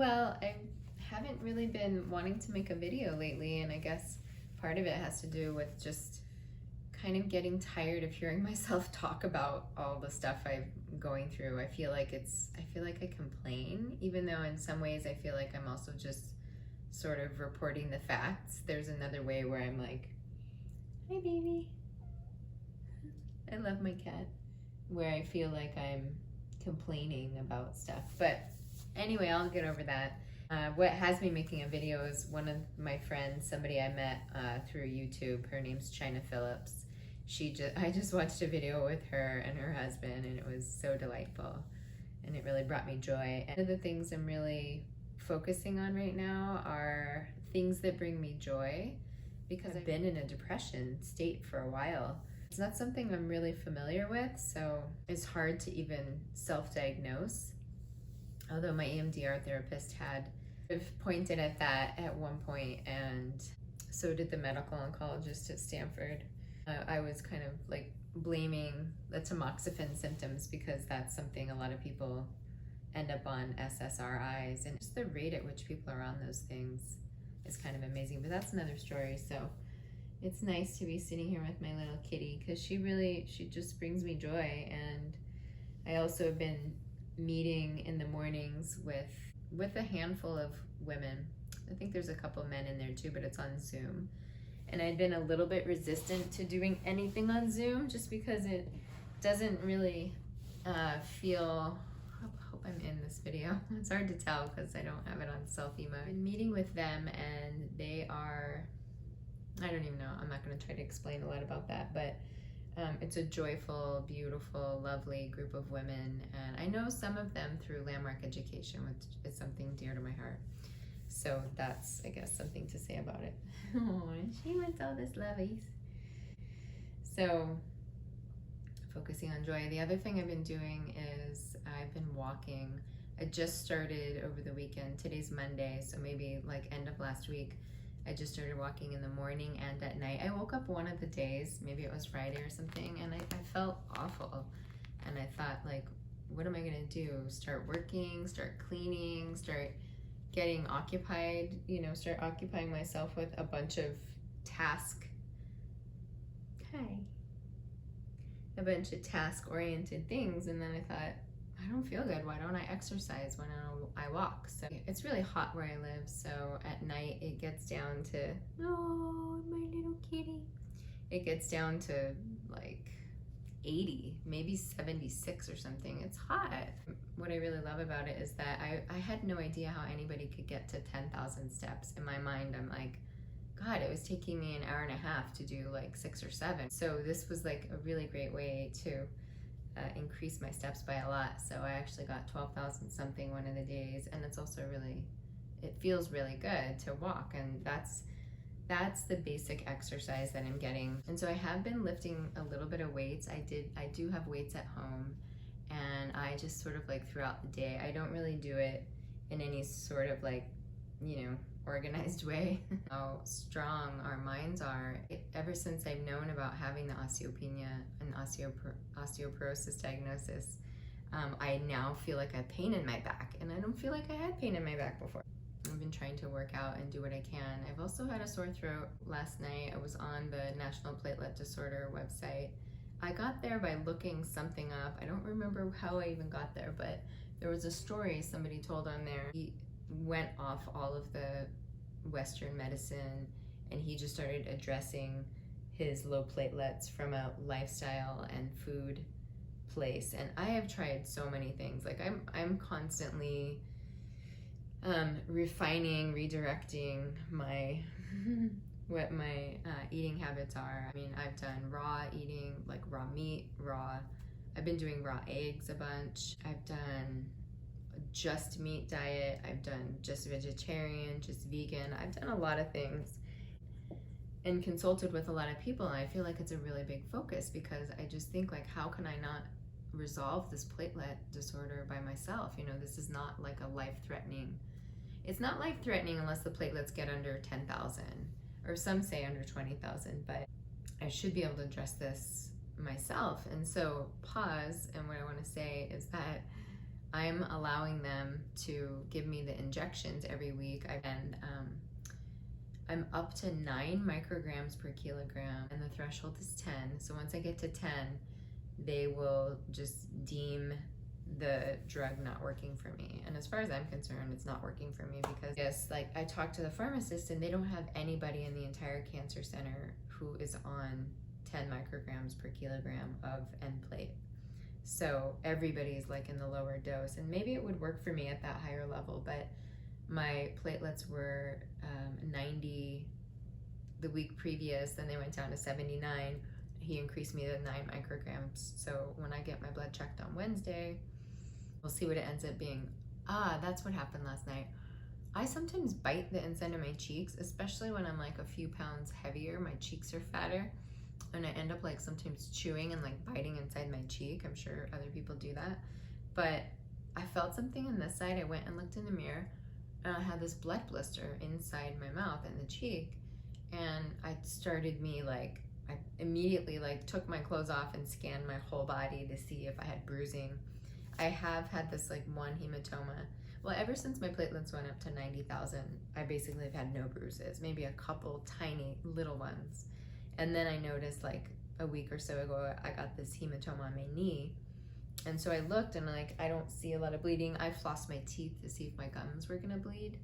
Well, I haven't really been wanting to make a video lately, and I guess part of it has to do with just kind of getting tired of hearing myself talk about all the stuff I'm going through. I feel like I complain, even though in some ways I feel like I'm also just sort of reporting the facts. There's another way where I'm like, hi baby, I love my cat, where I feel like I'm complaining about stuff. But anyway, I'll get over that. What has me making a video is one of my friends, somebody I met through YouTube. Her name's China Phillips. I just watched a video with her and her husband, and it was so delightful, and it really brought me joy. And one of the things I'm really focusing on right now are things that bring me joy, because I've been in a depression state for a while. It's not something I'm really familiar with, so it's hard to even self-diagnose. Although my EMDR therapist had pointed at that at one point, and so did the medical oncologist at Stanford. I was kind of like blaming the tamoxifen symptoms because that's something a lot of people end up on, SSRIs, and just the rate at which people are on those things is kind of amazing, but that's another story. So it's nice to be sitting here with my little kitty because she just brings me joy. And I also have been meeting in the mornings with a handful of women. I think there's a couple men in there too, but it's on Zoom. And I'd been a little bit resistant to doing anything on Zoom just because it doesn't really feel, I hope I'm in this video. It's hard to tell because I don't have it on selfie mode. I've been meeting with them, and they are, I don't even know, I'm not going to try to explain a lot about that, but it's a joyful, beautiful, lovely group of women, and I know some of them through Landmark Education, which is something dear to my heart. So that's, I guess, something to say about it. Oh, she wants all this lovies. So, focusing on joy. The other thing I've been doing is I've been walking. I just started over the weekend. Today's Monday, so maybe like end of last week. I just started walking in the morning and at night. I woke up one of the days, maybe it was Friday or something, and I felt awful. And I thought, like, what am I gonna do? Start working, start cleaning, start getting occupied, start occupying myself with a bunch of a bunch of task-oriented things. And then I thought, I don't feel good. Why don't I exercise when I walk? So it's really hot where I live, so at night it gets down to, oh, my little kitty. It gets down to like 80, maybe 76 or something. It's hot. What I really love about it is that I had no idea how anybody could get to 10,000 steps. In my mind, I'm like, God, it was taking me an hour and a half to do like 6 or 7. So this was like a really great way to increase my steps by a lot. So I actually got 12,000 something one of the days, and it's also it feels really good to walk, and that's the basic exercise that I'm getting. And so I have been lifting a little bit of weights. I do have weights at home, and I just sort of like throughout the day, I don't really do it in any sort of like, organized way. How strong our minds are. Ever since I've known about having the osteopenia and osteoporosis diagnosis, I now feel like I have pain in my back, and I don't feel like I had pain in my back before. I've been trying to work out and do what I can. I've also had a sore throat last night. I was on the National Platelet Disorder website. I got there by looking something up. I don't remember how I even got there, but there was a story somebody told on there. He went off all of the Western medicine, and he just started addressing his low platelets from a lifestyle and food place. And I have tried so many things. Like I'm constantly refining, redirecting what my eating habits are. I mean, I've done raw eating, like raw meat, I've been doing raw eggs a bunch. I've done just meat diet. I've done just vegetarian, just vegan. I've done a lot of things and consulted with a lot of people, and I feel like it's a really big focus because I just think, like, how can I not resolve this platelet disorder by myself? This is not like a life-threatening. It's not life-threatening unless the platelets get under 10,000, or some say under 20,000, but I should be able to address this myself. And so pause, and what I want to say is that I'm allowing them to give me the injections every week. I'm up to 9 micrograms per kilogram, and the threshold is 10. So once I get to 10, they will just deem the drug not working for me. And as far as I'm concerned, it's not working for me because, yes, like I talked to the pharmacist and they don't have anybody in the entire cancer center who is on 10 micrograms per kilogram of Nplate. So everybody's like in the lower dose, and maybe it would work for me at that higher level, but my platelets were 90 the week previous, then they went down to 79. He increased me to 9 micrograms. So when I get my blood checked on Wednesday, we'll see what it ends up being. That's what happened last night. I sometimes bite the inside of my cheeks, especially when I'm like a few pounds heavier. My cheeks are fatter, and I end up like sometimes chewing and like biting inside my cheek. I'm sure other people do that. But I felt something on this side. I went and looked in the mirror, and I had this blood blister inside my mouth and the cheek. And I immediately like took my clothes off and scanned my whole body to see if I had bruising. I have had this like one hematoma. Well, ever since my platelets went up to 90,000, I basically have had no bruises, maybe a couple tiny little ones. And then I noticed like a week or so ago, I got this hematoma on my knee. And so I looked and like, I don't see a lot of bleeding. I flossed my teeth to see if my gums were gonna bleed,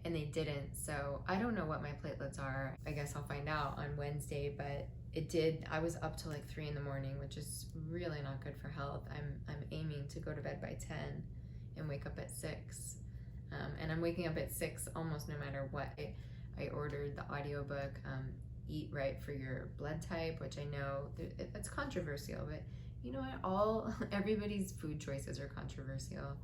and they didn't. So I don't know what my platelets are. I guess I'll find out on Wednesday, but it did. I was up till like 3 in the morning, which is really not good for health. I'm aiming to go to bed by 10 and wake up at 6. And I'm waking up at 6 almost no matter what. I ordered the audiobook, Eat Right for Your Blood Type, which I know it's controversial, but you know what? Everybody's food choices are controversial.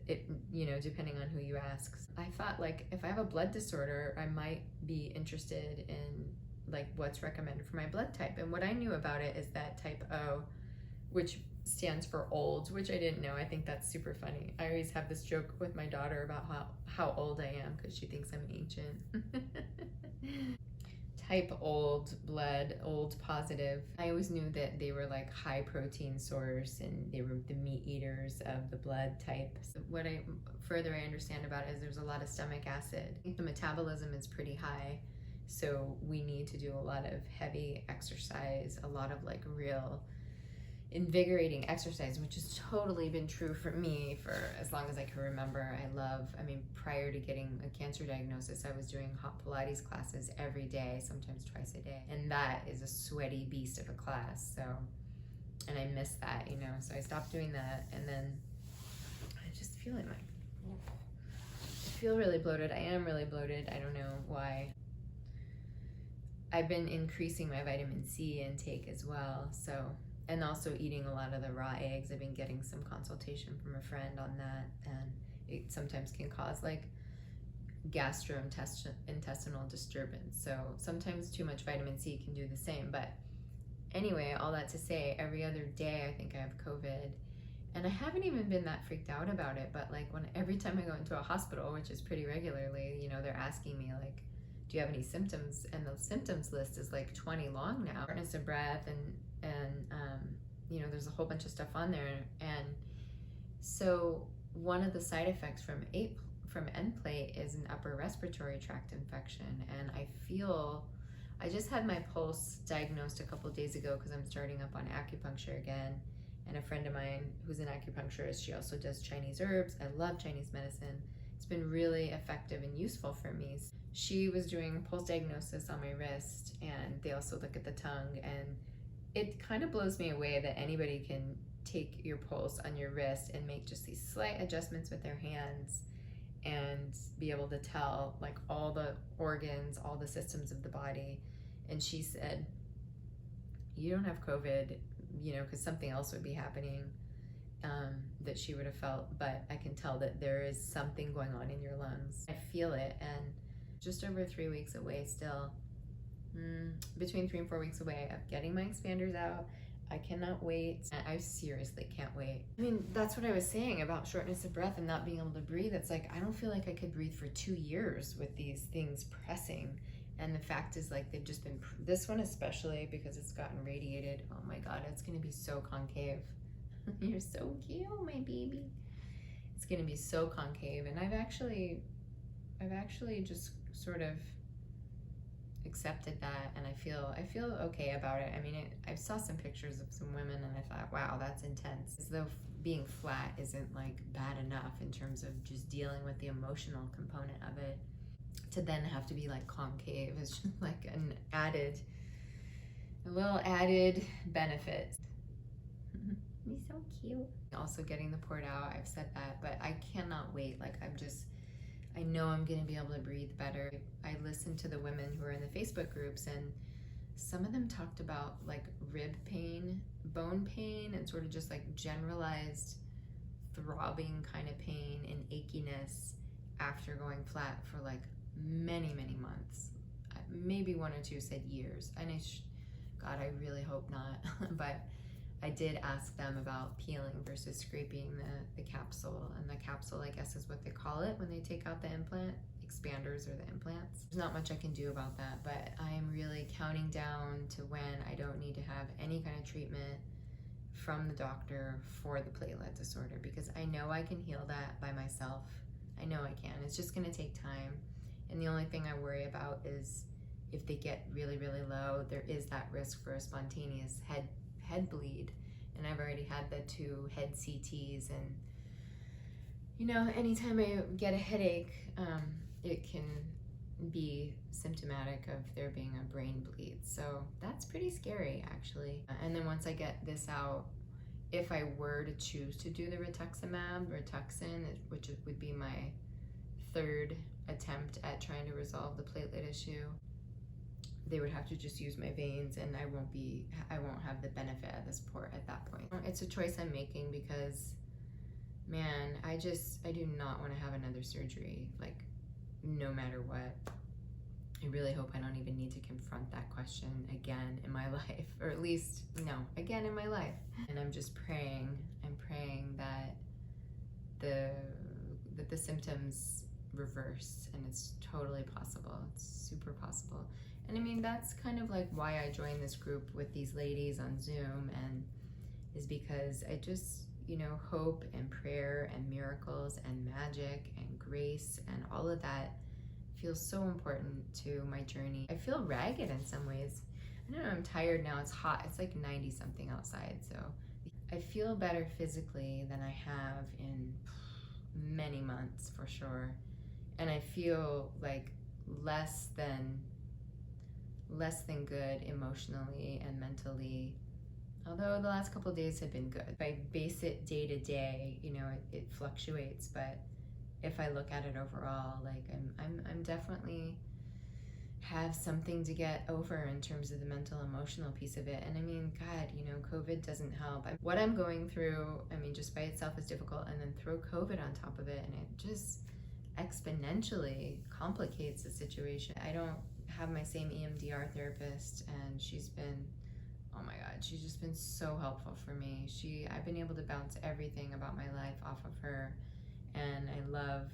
Depending on who you ask. I thought like if I have a blood disorder, I might be interested in like what's recommended for my blood type. And what I knew about it is that type O, which stands for old, which I didn't know. I think that's super funny. I always have this joke with my daughter about how old I am because she thinks I'm ancient. Type old blood, old positive. I always knew that they were like high protein source and they were the meat eaters of the blood type. So what I understand about it is there's a lot of stomach acid. I think the metabolism is pretty high, so we need to do a lot of heavy exercise, a lot of like real invigorating exercise, which has totally been true for me for as long as I can remember. Prior to getting a cancer diagnosis, I was doing hot Pilates classes every day, sometimes twice a day. And that is a sweaty beast of a class. And I miss that, so I stopped doing that. And then I just feeling like, I feel really bloated. I am really bloated. I don't know why. I've been increasing my vitamin C intake as well. And also eating a lot of the raw eggs. I've been getting some consultation from a friend on that, and it sometimes can cause like gastrointestinal disturbance. So sometimes too much vitamin C can do the same. But anyway, all that to say, every other day I think I have COVID, and I haven't even been that freaked out about it. But like every time I go into a hospital, which is pretty regularly, they're asking me like, do you have any symptoms? And the symptoms list is like 20 long now. Shortness of breath and there's a whole bunch of stuff on there. And so one of the side effects from Nplate is an upper respiratory tract infection. And I just had my pulse diagnosed a couple of days ago because I'm starting up on acupuncture again. And a friend of mine who's an acupuncturist, she also does Chinese herbs. I love Chinese medicine. It's been really effective and useful for me. She was doing pulse diagnosis on my wrist, and they also look at the tongue, and it kind of blows me away that anybody can take your pulse on your wrist and make just these slight adjustments with their hands and be able to tell like all the organs, all the systems of the body. And she said, you don't have COVID, because something else would be happening that she would have felt, but I can tell that there is something going on in your lungs. I feel it, and just over 3 weeks away still. Between 3 and 4 weeks away of getting my expanders out. I cannot wait. I seriously can't wait. That's what I was saying about shortness of breath and not being able to breathe. It's like, I don't feel like I could breathe for 2 years with these things pressing. And the fact is like, they've just been, this one especially because it's gotten radiated. Oh my God, it's gonna be so concave. You're so cute, my baby. going to be so concave, and I've actually just sort of accepted that, and I feel okay about it. I mean, I saw some pictures of some women and I thought, wow, that's intense. As though being flat isn't like bad enough in terms of just dealing with the emotional component of it, to then have to be like concave is just like a little added benefit. He's so cute. Also getting the port out, I've said that, but I cannot wait. Like I know I'm gonna be able to breathe better. I listened to the women who are in the Facebook groups, and some of them talked about like rib pain, bone pain, and sort of just like generalized throbbing kind of pain and achiness after going flat for like many months. Maybe one or two said years. And God, I really hope not. But I did ask them about peeling versus scraping the capsule, and the capsule, I guess, is what they call it when they take out the implant, expanders or the implants. There's not much I can do about that, but I am really counting down to when I don't need to have any kind of treatment from the doctor for the platelet disorder, because I know I can heal that by myself. I know I can. It's just gonna take time. And the only thing I worry about is if they get really low, there is that risk for a spontaneous head bleed, and I've already had the 2 head CTs, and you know, anytime I get a headache, it can be symptomatic of there being a brain bleed. So that's pretty scary, actually. And then once I get this out, if I were to choose to do the Rituxan, which would be my 3rd attempt at trying to resolve the platelet issue, they would have to just use my veins, and I won't have the benefit of this port at that point. It's a choice I'm making because, man, I do not want to have another surgery, like, no matter what. I really hope I don't even need to confront that question again in my life, or at least, no, again in my life. And I'm just praying, that the symptoms reverse, and it's totally possible. It's super possible. And I mean, that's kind of like why I joined this group with these ladies on Zoom, and is because I just, you know, hope and prayer and miracles and magic and grace and all of that feels so important to my journey. I feel ragged in some ways. I don't know, I'm tired now. It's hot. It's like 90 something outside. So I feel better physically than I have in many months for sure. And I feel like less than good emotionally and mentally, although the last couple of days have been good. If I base it day to day, you know, it fluctuates, but if I look at it overall, like I'm definitely have something to get over in terms of the mental emotional piece of it. And I mean, God, you know, COVID doesn't help. What I'm going through, I mean, just by itself is difficult, and then throw COVID on top of it, and it just exponentially complicates the situation. I don't have my same EMDR therapist, and she's been, oh my God, she's just been so helpful for me. I've been able to bounce everything about my life off of her, and I love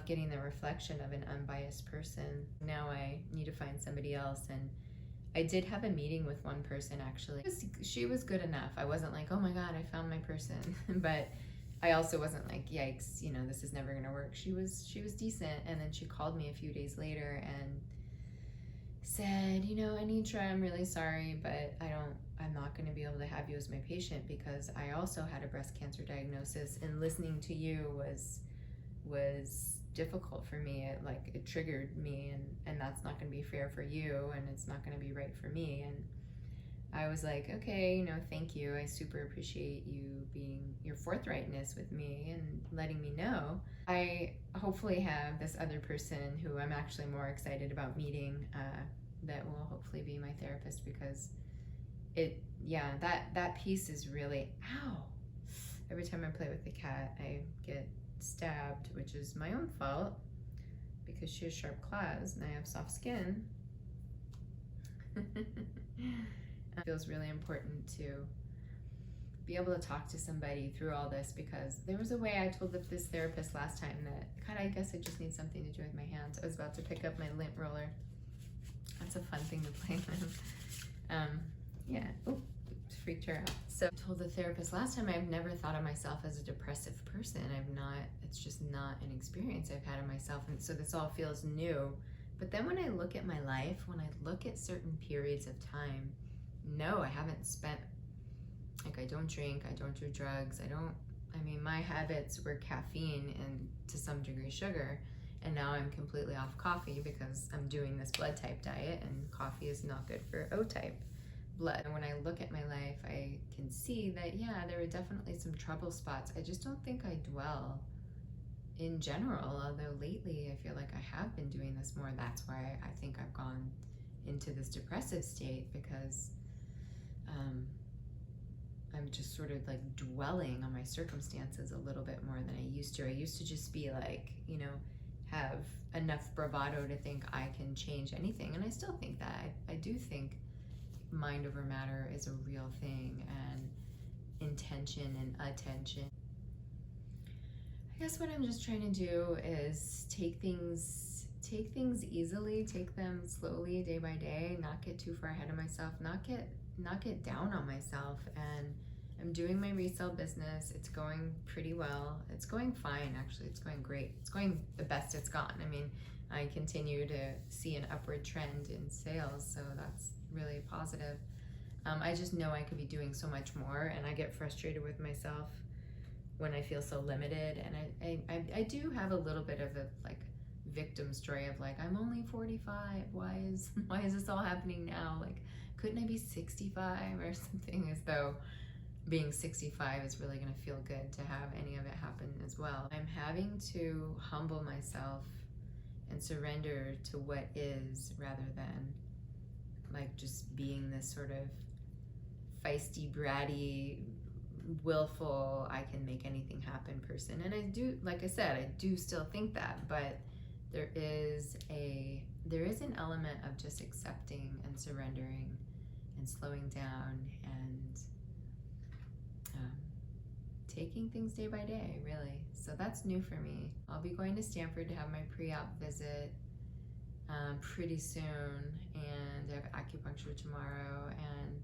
getting the reflection of an unbiased person. Now I need to find somebody else, and I did have a meeting with one person actually. She was good enough. I wasn't like, oh my God, I found my person, but I also wasn't like, yikes, you know, this is never gonna work. She was decent, and then she called me a few days later and said, you know, Anitra, I'm really sorry, but I'm not gonna be able to have you as my patient because I also had a breast cancer diagnosis, and listening to you was difficult for me. It triggered me, and that's not gonna be fair for you, and it's not gonna be right for me. And I was like, okay, you know, thank you. I super appreciate your forthrightness with me and letting me know. I hopefully have this other person who I'm actually more excited about meeting that will hopefully be my therapist, because that piece is really, ow. Every time I play with the cat, I get stabbed, which is my own fault because she has sharp claws and I have soft skin. It feels really important to be able to talk to somebody through all this, because there was a way I told this therapist last time that, God, I guess I just need something to do with my hands. I was about to pick up my lint roller. That's a fun thing to play with. Yeah. Oh, freaked her out. So I told the therapist last time, I've never thought of myself as a depressive person. It's just not an experience I've had of myself. And so this all feels new. But then when I look at my life, when I look at certain periods of time, no, I haven't spent, like, I don't drink, I don't do drugs, my habits were caffeine and to some degree sugar. And now I'm completely off coffee because I'm doing this blood type diet, and coffee is not good for O type blood. And when I look at my life, I can see that, yeah, there were definitely some trouble spots. I just don't think I dwell in general, although lately I feel like I have been doing this more. That's why I think I've gone into this depressive state, because I'm just sort of like dwelling on my circumstances a little bit more than I used to. I used to just be like, have enough bravado to think I can change anything. And I still think that. I do think mind over matter is a real thing, and intention and attention. I guess what I'm just trying to do is take things easily, take them slowly, day by day, not get too far ahead of myself, not get down on myself. And I'm doing my resale business. It's going pretty well. It's going fine, actually. It's going great. It's going the best it's gone. I continue to see an upward trend in sales, so that's really positive. I just know I could be doing so much more, and I get frustrated with myself when I feel so limited. And I do have a little bit of a like victim story of like, I'm only 45. Why is this all happening now? Like, couldn't I be 65 or something? As though being 65 is really going to feel good to have any of it happen as well. I'm having to humble myself and surrender to what is, rather than like just being this sort of feisty, bratty, willful, I can make anything happen person. And I do, like I said, I do still think that, but there is an element of just accepting and surrendering and slowing down and taking things day by day, really. So that's new for me. I'll be going to Stanford to have my pre-op visit pretty soon, and I have acupuncture tomorrow, and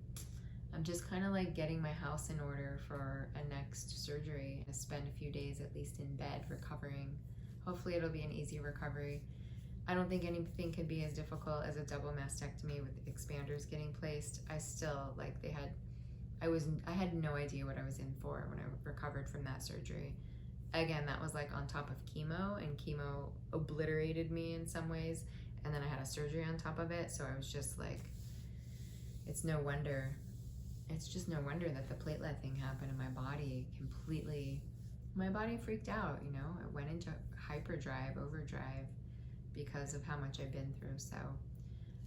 I'm just kind of like getting my house in order for a next surgery. I spend a few days at least in bed recovering. Hopefully it'll be an easy recovery. I don't think anything could be as difficult as a double mastectomy with expanders getting placed. I still, like, I had no idea what I was in for when I recovered from that surgery. Again, that was like on top of chemo, and chemo obliterated me in some ways, and then I had a surgery on top of it, so I was just like, it's just no wonder that the platelet thing happened in my body. My body freaked out, it went into hyperdrive, overdrive, because of how much I've been through. So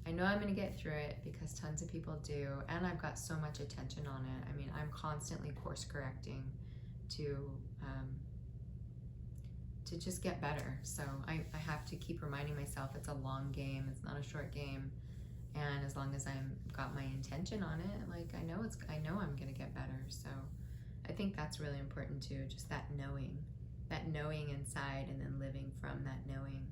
I know I'm going to get through it, because tons of people do, and I've got so much attention on it. I'm constantly course correcting to just get better. So I have to keep reminding myself it's a long game. It's not a short game. And as long as I'm got my intention on it, like I know I'm going to get better. So I think that's really important too, just that knowing inside, and then living from that knowing,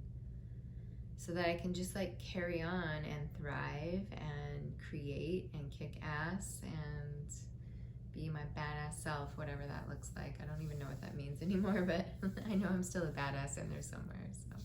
so that I can just like carry on and thrive and create and kick ass and be my badass self, whatever that looks like. I don't even know what that means anymore, but I know I'm still a badass in there somewhere. So